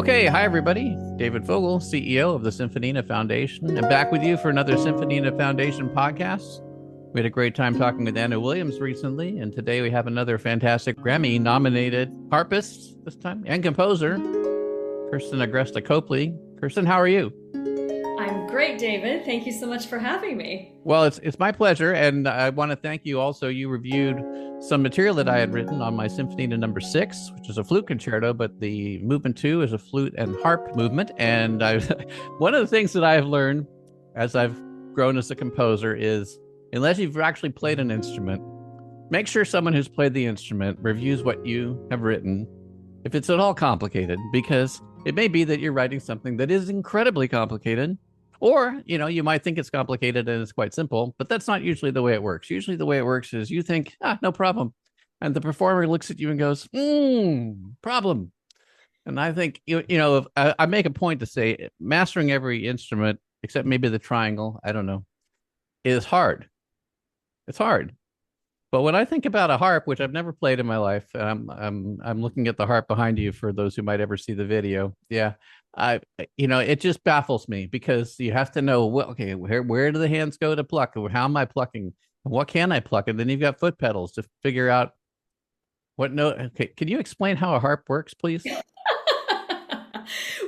Okay, hi everybody. David Fogel, CEO of the Symphonina Foundation, and back with you for another Symphonina Foundation podcast. We had a great time talking with Anna Williams recently, and today we have another fantastic Grammy-nominated harpist this time and composer, Kirsten Agresta Copely. Kirsten, how are you? I'm great, David. Thank you so much for having me. Well, it's my pleasure, and I want to thank you also. You reviewed some material that I had written on my Symphonina number 6, which is a flute concerto, but the movement 2 is a flute and harp movement. And one of the things that I've learned as I've grown as a composer is, unless you've actually played an instrument, make sure someone who's played the instrument reviews what you have written, if it's at all complicated, because it may be that you're writing something that is incredibly complicated. Or, you might think it's complicated and it's quite simple, but that's not usually the way it works. Usually the way it works is you think, no problem. And the performer looks at you and goes, problem. And I think, I make a point to say mastering every instrument, except maybe the triangle, I don't know, is hard. It's hard. But when I think about a harp, which I've never played in my life, I'm looking at the harp behind you for those who might ever see the video. Yeah. It just baffles me because you have to know, where do the hands go to pluck? How am I plucking? What can I pluck? And then you've got foot pedals to figure out what note. Okay, can you explain how a harp works, please?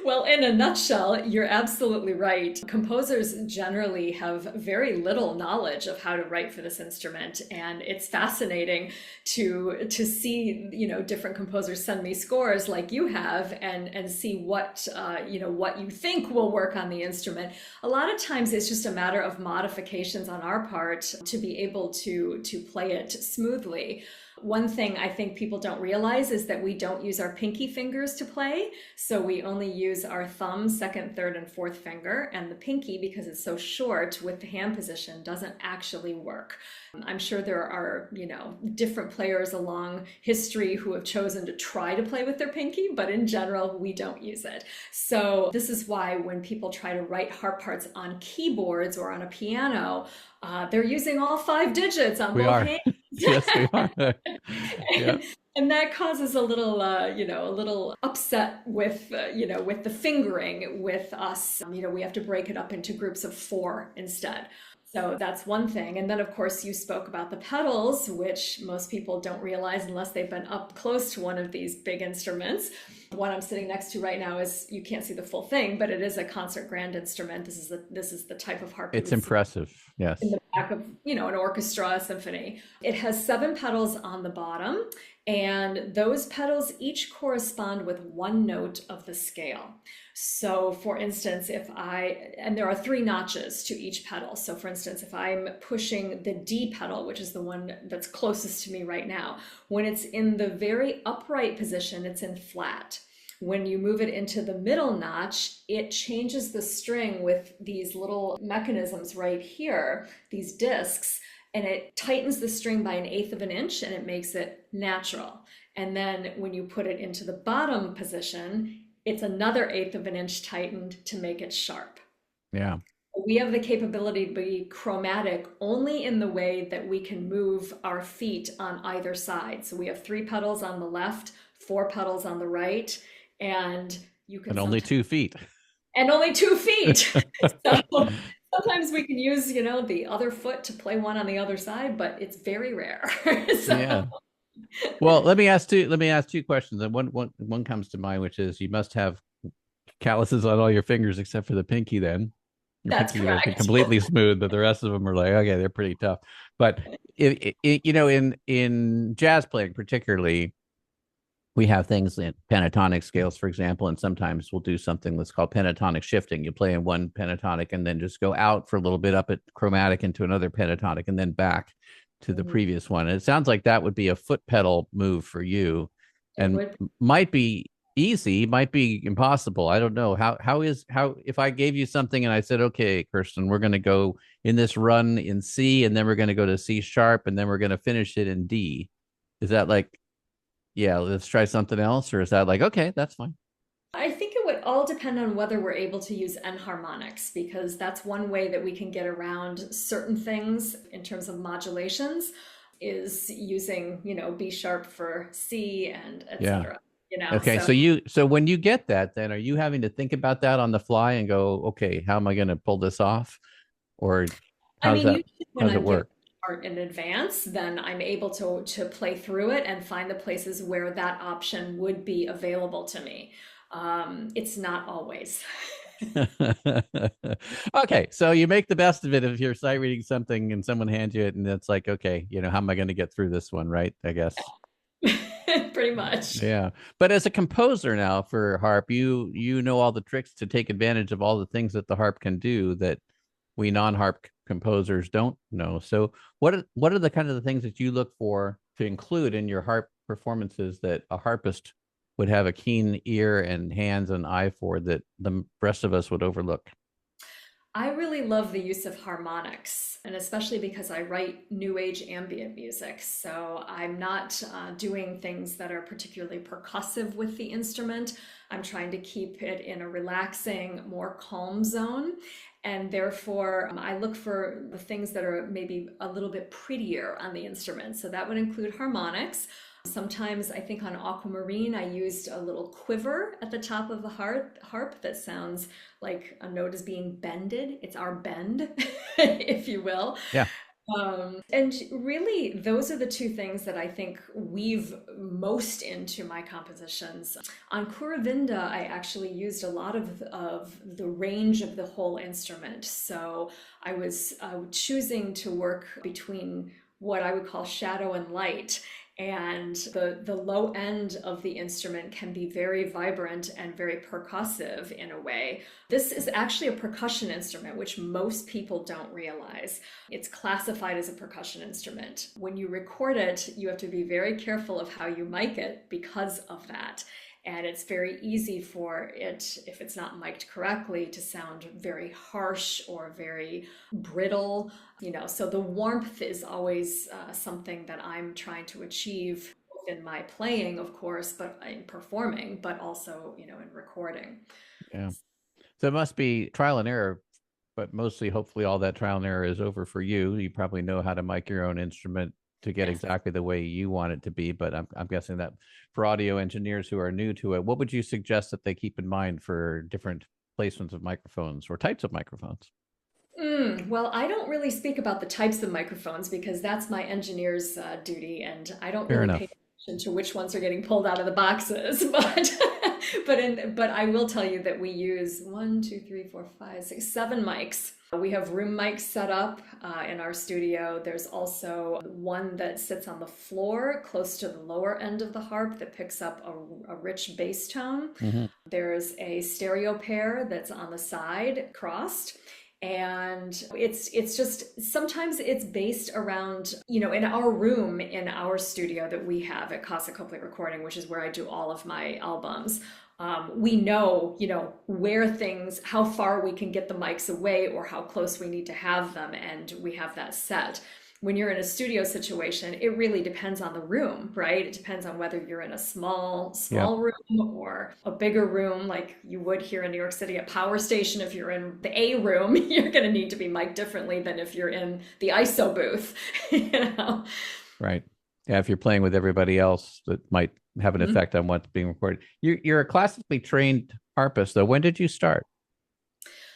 Well, in a nutshell, you're absolutely right. Composers generally have very little knowledge of how to write for this instrument, and it's fascinating to see, different composers send me scores like you have and see what what you think will work on the instrument. A lot of times it's just a matter of modifications on our part to be able to play it smoothly. One thing I think people don't realize is that we don't use our pinky fingers to play. So we only use our thumb, second, third, and fourth finger. And the pinky, because it's so short with the hand position, doesn't actually work. I'm sure there are, different players along history who have chosen to try to play with their pinky, but in general, we don't use it. So this is why when people try to write harp parts on keyboards or on a piano, they're using all 5 digits on both hands. Yes, we are. Yeah. And that causes a little upset with, with the fingering with us. We have to break it up into groups of 4 instead. So that's one thing. And then, of course, you spoke about the pedals, which most people don't realize unless they've been up close to one of these big instruments. The one I'm sitting next to right now you can't see the full thing, but it is a concert grand instrument. This is the type of harp. It's impressive. Yes. In the back of, an orchestra, a symphony. It has 7 pedals on the bottom, and those pedals each correspond with one note of the scale. So for instance, and there are 3 notches to each pedal. So for instance, if I'm pushing the D pedal, which is the one that's closest to me right now, when it's in the very upright position, it's in flat. When you move it into the middle notch, it changes the string with these little mechanisms right here, these discs, and it tightens the string by 1/8 of an inch and it makes it natural. And then when you put it into the bottom position, it's another 1/8 of an inch tightened to make it sharp. Yeah. We have the capability to be chromatic only in the way that we can move our feet on either side. So we have 3 pedals on the left, 4 pedals on the right, and you can— And only 2 feet. And only 2 feet. So sometimes we can use, the other foot to play one on the other side, but it's very rare. Yeah. Well, let me ask 2 questions. And one comes to mind, which is you must have calluses on all your fingers except for the pinky then. That's correct. Completely smooth, but the rest of them are like, okay, they're pretty tough. But in jazz playing particularly, we have things in pentatonic scales, for example, and sometimes we'll do something that's called pentatonic shifting. You play in one pentatonic and then just go out for a little bit up at chromatic into another pentatonic and then back to the previous one. And it sounds like that would be a foot pedal move for you, and might be easy, might be impossible. I don't know. How if I gave you something and I said, okay, Kirsten, we're going to go in this run in C, and then we're going to go to C sharp, and then we're going to finish it in D. Is that like, yeah, let's try something else? Or is that like, okay, that's fine? I think it would all depend on whether we're able to use enharmonics, because that's one way that we can get around certain things in terms of modulations, is using, B sharp for C and etc. Okay, So so when you get that, then are you having to think about that on the fly and go, okay, how am I going to pull this off? Or I how's mean, that usually how when does it I'm given work? art in advance, then I'm able to play through it and find the places where that option would be available to me. It's not always. Okay, so you make the best of it if you're sight reading something and someone hands you it and it's like, okay, how am I going to get through this one, right? I guess. Pretty much. Yeah. But as a composer now for harp, you know all the tricks to take advantage of all the things that the harp can do that we non-harp composers don't know. So what are the kind of the things that you look for to include in your harp performances that a harpist would have a keen ear and hands and eye for that the rest of us would overlook? I really love the use of harmonics, and especially because I write new age ambient music. So I'm not doing things that are particularly percussive with the instrument. I'm trying to keep it in a relaxing, more calm zone. And therefore, I look for the things that are maybe a little bit prettier on the instrument. So that would include harmonics. Sometimes I think on Aquamarine, I used a little quiver at the top of the harp that sounds like a note is being bended. It's our bend, if you will. Yeah. And really, those are the two things that I think weave most into my compositions. On KURUVINDA, I actually used a lot of the range of the whole instrument. So I was choosing to work between what I would call shadow and light. And the low end of the instrument can be very vibrant and very percussive in a way. This is actually a percussion instrument, which most people don't realize. It's classified as a percussion instrument. When you record it, you have to be very careful of how you mic it because of that. And it's very easy for it, if it's not mic'd correctly, to sound very harsh or very brittle. So the warmth is always something that I'm trying to achieve in my playing, of course, but in performing, but also, in recording. Yeah. So it must be trial and error, but mostly, hopefully, all that trial and error is over for you. You probably know how to mic your own instrument to get Yes. exactly the way you want it to be. But I'm guessing that for audio engineers who are new to it, what would you suggest that they keep in mind for different placements of microphones or types of microphones? Well, I don't really speak about the types of microphones because that's my engineer's duty, and I don't Fair really pay enough. attention to which ones are getting pulled out of the boxes. But I will tell you that we use one, two, three, four, five, six, seven mics. We have room mics set up in our studio. There's also one that sits on the floor close to the lower end of the harp that picks up a rich bass tone. Hmm. There's a stereo pair that's on the side crossed. And it's just sometimes it's based around, in our room in our studio that we have at Casa Copely Recording, which is where I do all of my albums. We know, where things, how far we can get the mics away or how close we need to have them, and we have that set. When you're in a studio situation, it really depends on the room, right? It depends on whether you're in a small Yeah. room or a bigger room like you would here in New York City, a power station. If you're in the A room, you're going to need to be mic'd differently than if you're in the ISO booth, you know? Right. Yeah. If you're playing with everybody else, that might have an Mhm. effect on what's being recorded. You're a classically trained harpist, though. When did you start?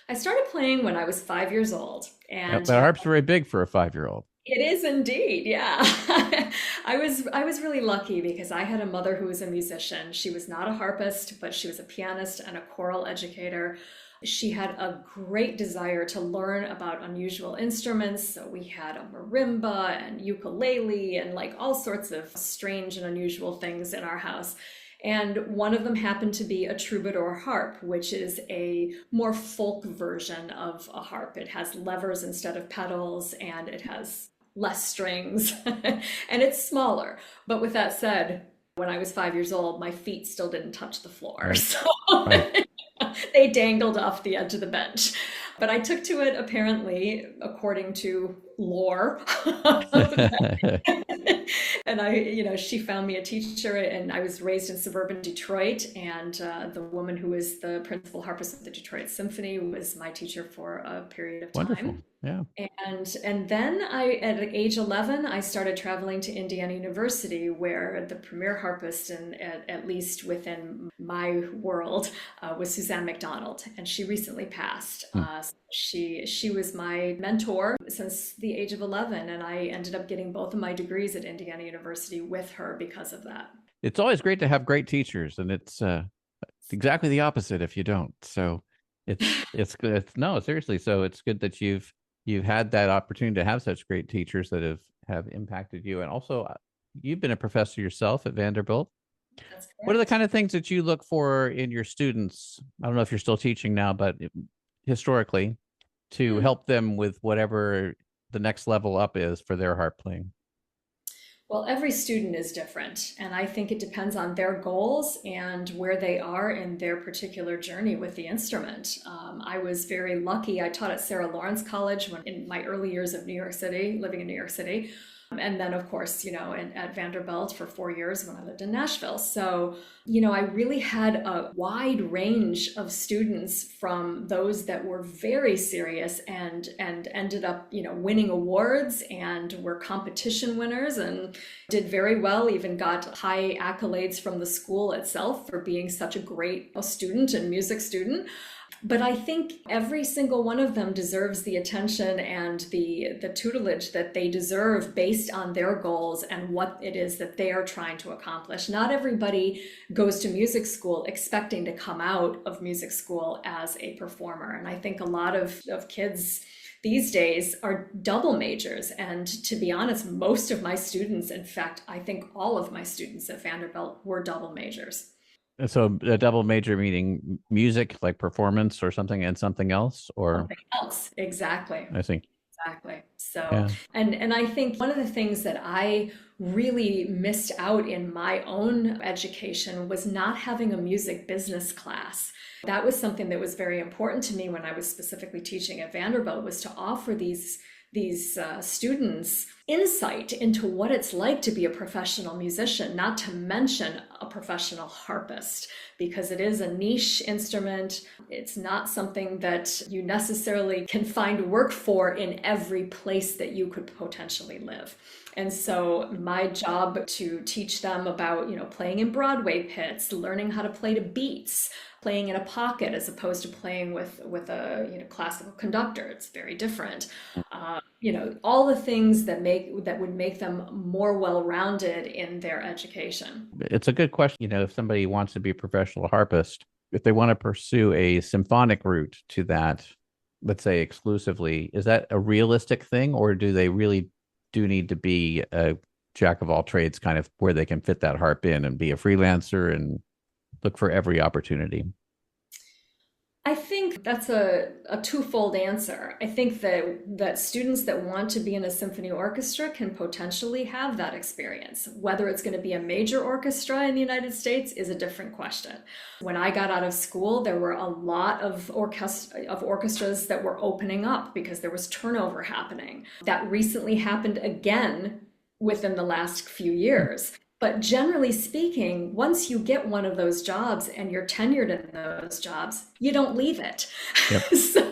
I started playing when I was 5 years old, and But harp's very big for a 5-year-old. it is indeed, yeah. I was really lucky because I had a mother who was a musician. She was not a harpist, but she was a pianist and a choral educator. She had a great desire to learn about unusual instruments. So we had a marimba and ukulele and like all sorts of strange and unusual things in our house. And one of them happened to be a troubadour harp, which is a more folk version of a harp. It has levers instead of pedals, and it has less strings, and it's smaller. But with that said, when I was 5 years old, my feet still didn't touch the floor. Right. So Right. they dangled off the edge of the bench. But I took to it apparently, according to lore. And she found me a teacher, and I was raised in suburban Detroit. And the woman who was the principal harpist of the Detroit Symphony was my teacher for a period of Wonderful. time. Yeah. And then at age 11, I started traveling to Indiana University, where the premier harpist, and at least within my world, was Suzanne McDonald, and she recently passed. Hmm. She was my mentor since the age of 11, and I ended up getting both of my degrees at Indiana University with her because of that. It's always great to have great teachers, and it's exactly the opposite if you don't. So it's good. No, seriously. So it's good that you've had that opportunity to have such great teachers that have impacted you, and also you've been a professor yourself at Vanderbilt. That's What are the correct. kind of things that you look for in your students? I don't know if you're still teaching now, but historically, to Hmm. help them with whatever the next level up is for their harp playing. Well, every student is different, and I think it depends on their goals and where they are in their particular journey with the instrument. I was very lucky. I taught at Sarah Lawrence College when in my early years of New York City, living in New York City. And then, of course, at Vanderbilt for 4 years when I lived in Nashville. So, I really had a wide range of students, from those that were very serious and ended up, winning awards and were competition winners and did very well, even got high accolades from the school itself for being such a great student and music student. But I think every single one of them deserves the attention and the tutelage that they deserve based on their goals and what it is that they are trying to accomplish. Not everybody goes to music school expecting to come out of music school as a performer. And I think a lot of kids these days are double majors. And to be honest, most of my students, in fact, I think all of my students at Vanderbilt were double majors. So a double major meaning music, like performance or something, and something else, or Something else. Exactly. I think, Exactly. So, yeah. and I think one of the things that I really missed out in my own education was not having a music business class. That was something that was very important to me when I was specifically teaching at Vanderbilt, was to offer these students insight into what it's like to be a professional musician, not to mention a professional harpist, because it is a niche instrument. It's not something that you necessarily can find work for in every place that you could potentially live. And so my job to teach them about, playing in Broadway pits, learning how to play to beats, playing in a pocket as opposed to playing with a classical conductor. It's very different. All the things that would make them more well-rounded in their education. It's a good question. If somebody wants to be a professional harpist, if they want to pursue a symphonic route to that, let's say exclusively, is that a realistic thing, or do they really do need to be a jack of all trades, kind of where they can fit that harp in and be a freelancer and look for every opportunity? I think that's a twofold answer. I think that students that want to be in a symphony orchestra can potentially have that experience. Whether it's going to be a major orchestra in the United States is a different question. When I got out of school, there were a lot of orchestras that were opening up because there was turnover happening. That recently happened again within the last few years. But generally speaking, once you get one of those jobs and you're tenured in those jobs, you don't leave it. Yep. So,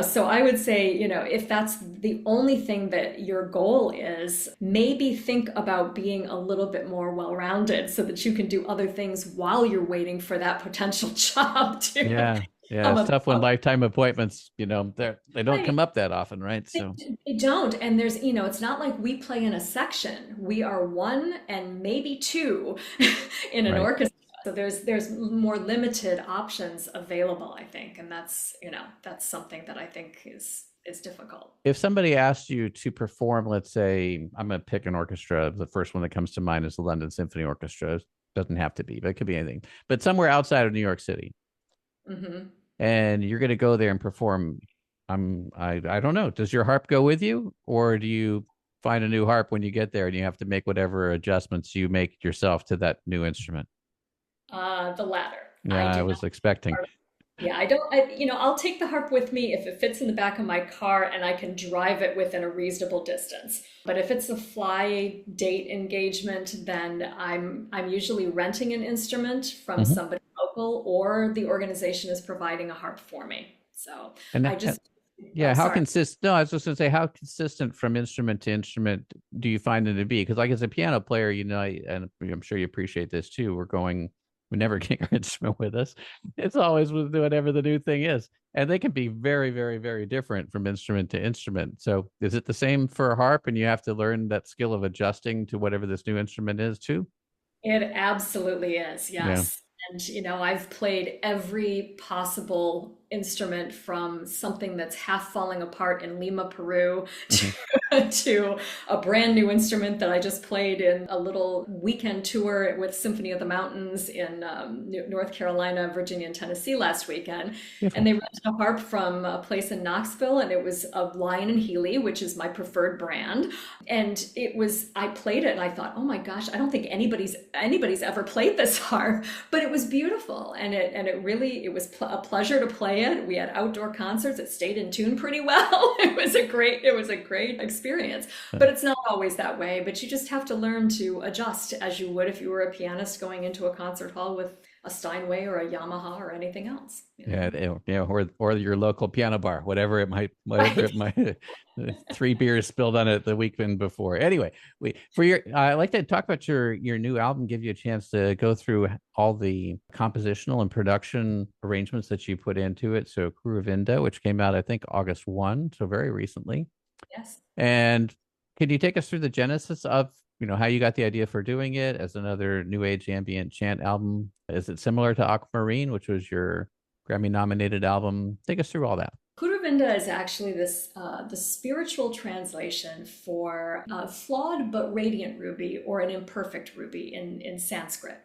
so I would say, if that's the only thing that your goal is, maybe think about being a little bit more well-rounded so that you can do other things while you're waiting for that potential job to Yeah. Yeah. come It's tough when about. lifetime appointments, they don't Right. come up that often, right? They, So, they don't. And there's, it's not like we play in a section. We are one and maybe two in an right. orchestra. So there's more limited options available, I think. And that's something that I think is difficult. If somebody asked you to perform, let's say, I'm going to pick an orchestra. The first one that comes to mind is the London Symphony Orchestra. It doesn't have to be, but it could be anything. But somewhere outside of New York City, Hmm. and you're going to go there and perform. I don't know. Does your harp go with you, or do you find a new harp when you get there and you have to make whatever adjustments you make yourself to that new instrument? The latter. I Yeah, I do not. was expecting. Yeah, I don't, I'll take the harp with me if it fits in the back of my car and I can drive it within a reasonable distance. But if it's a fly date engagement, then I'm usually renting an instrument from Mhm. somebody local, or the organization is providing a harp for me. So And, I just Yeah, Oh, how sorry. consistent? No, I was just going to say, how consistent from instrument to instrument do you find it to be? Because, like, as a piano player, and I'm sure you appreciate this too. We never get our instrument with us. It's always with whatever the new thing is, and they can be very, very, very different from instrument to instrument. So, is it the same for a harp, and you have to learn that skill of adjusting to whatever this new instrument is too? It absolutely is, Yeah. yes. And, I've played every possible instrument from something that's half falling apart in Lima, Peru, Hmm. to a brand new instrument that I just played in a little weekend tour with Symphony of the Mountains in North Carolina, Virginia, and Tennessee last weekend. And Beautiful. they rented a harp from a place in Knoxville, and it was a Lion and Healy, which is my preferred brand. And I played it and I thought, oh my gosh, I don't think anybody's ever played this harp, but it was beautiful. It was a pleasure to play it. We had outdoor concerts. It stayed in tune pretty well. It was a great experience, but it's not always that way. But you just have to learn to adjust as you would if you were a pianist going into a concert hall with a Steinway or a Yamaha or anything else, Yeah, or your local piano bar, whatever Right. it might. 3 beers spilled on it the weekend before. Anyway, I'd like to talk about your new album. Give you a chance to go through all the compositional and production arrangements that you put into it. So, KURUVINDA, which came out I think August 1, so very recently. Yes. And can you take us through the genesis of, how you got the idea for doing it as another new age ambient chant album? Is it similar to Aquamarine, which was your Grammy-nominated album? Take us through all that. Kuruvinda is actually the spiritual translation for flawed but radiant ruby, or an imperfect ruby in Sanskrit.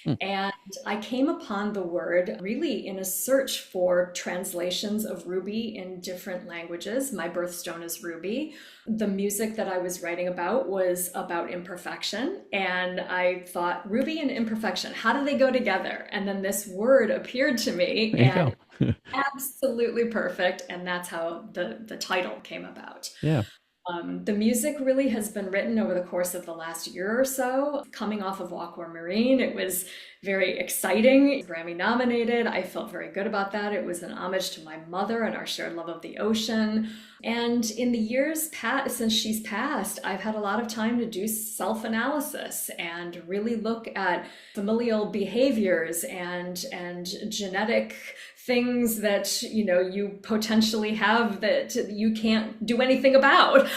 Hmm. And I came upon the word really in a search for translations of ruby in different languages. My birthstone is ruby. The music that I was writing about was about imperfection. And I thought, ruby and imperfection, how do they go together? And then this word appeared to me, There you and go. absolutely perfect. And that's how the title came about. Yeah. The music really has been written over the course of the last year or so. Coming off of Aquamarine, it was very exciting. Grammy nominated. I felt very good about that. It was an homage to my mother and our shared love of the ocean. And in the years since she's passed, I've had a lot of time to do self-analysis and really look at familial behaviors and genetic things that you potentially have that you can't do anything about.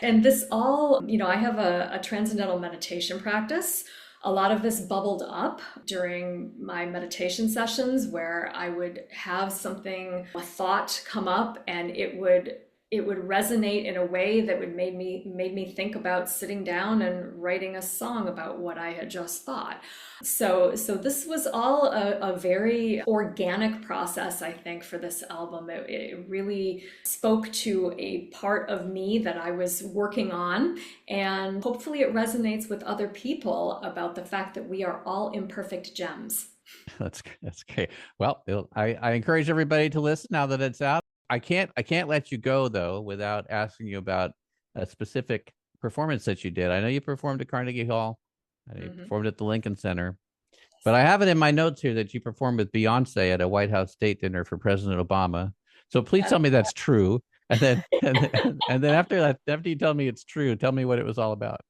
And this all, I have a transcendental meditation practice. A lot of this bubbled up during my meditation sessions, where I would have a thought come up, and it would resonate in a way that made me think about sitting down and writing a song about what I had just thought. So this was all a very organic process, I think, for this album. It really spoke to a part of me that I was working on, and hopefully it resonates with other people about the fact that we are all imperfect gems. That's great. Well, I encourage everybody to listen now that it's out. I can't let you go though without asking you about a specific performance that you did. I know you performed at Carnegie Hall. I know you Mhm. performed at the Lincoln Center, but I have it in my notes here that you performed with Beyonce at a White House state dinner for President Obama. So please tell me that's true. And then and then after that, after you tell me it's true, tell me what it was all about.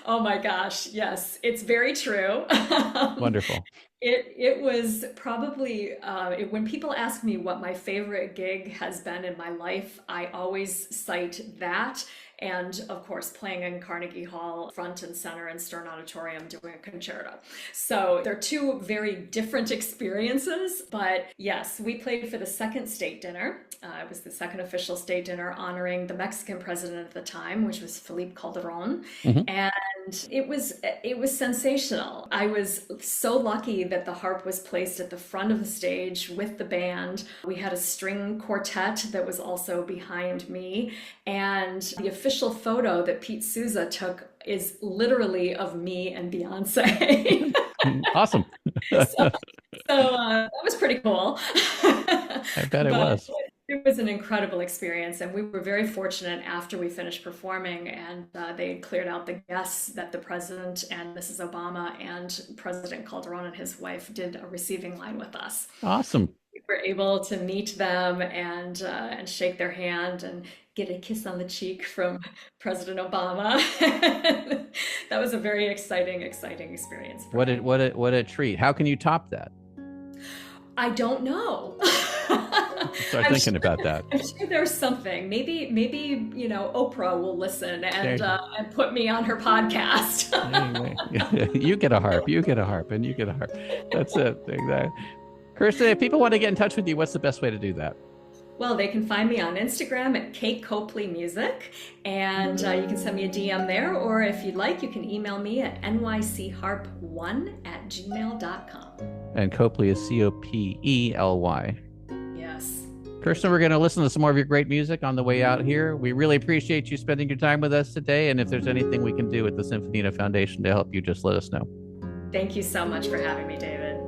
Oh my gosh, yes, it's very true. Wonderful. It was probably when people ask me what my favorite gig has been in my life, I always cite that. And of course, playing in Carnegie Hall, front and center and Stern Auditorium, doing a concerto. So they're two very different experiences. But yes, we played for the second state dinner. It was the second official state dinner honoring the Mexican president at the time, which was Felipe Calderon. Hmm. And it was sensational. I was so lucky that the harp was placed at the front of the stage with the band. We had a string quartet that was also behind me, and the official photo that Pete Souza took is literally of me and Beyonce. Awesome. so that was pretty cool. I bet it But was. it was an incredible experience, and we were very fortunate after we finished performing, and they had cleared out the guests that the president and Mrs. Obama and President Calderon and his wife did a receiving line with us. Awesome. were able to meet them and shake their hand and get a kiss on the cheek from President Obama. That was a very exciting experience. What a treat. How can you top that? I don't know. Start thinking about that. I'm sure there's something. Maybe Oprah will listen and put me on her podcast. You get a harp. You get a harp, and you get a harp. That's it. Exactly. Kirsten, if people want to get in touch with you, what's the best way to do that? Well, they can find me on Instagram at Kate Copely Music, and you can send me a DM there, or if you'd like, you can email me at nycharp1@gmail.com. And Copely is Copely. Yes. Kirsten, we're going to listen to some more of your great music on the way out here. We really appreciate you spending your time with us today, and if there's anything we can do with the Symphonina Foundation to help you, just let us know. Thank you so much for having me, David.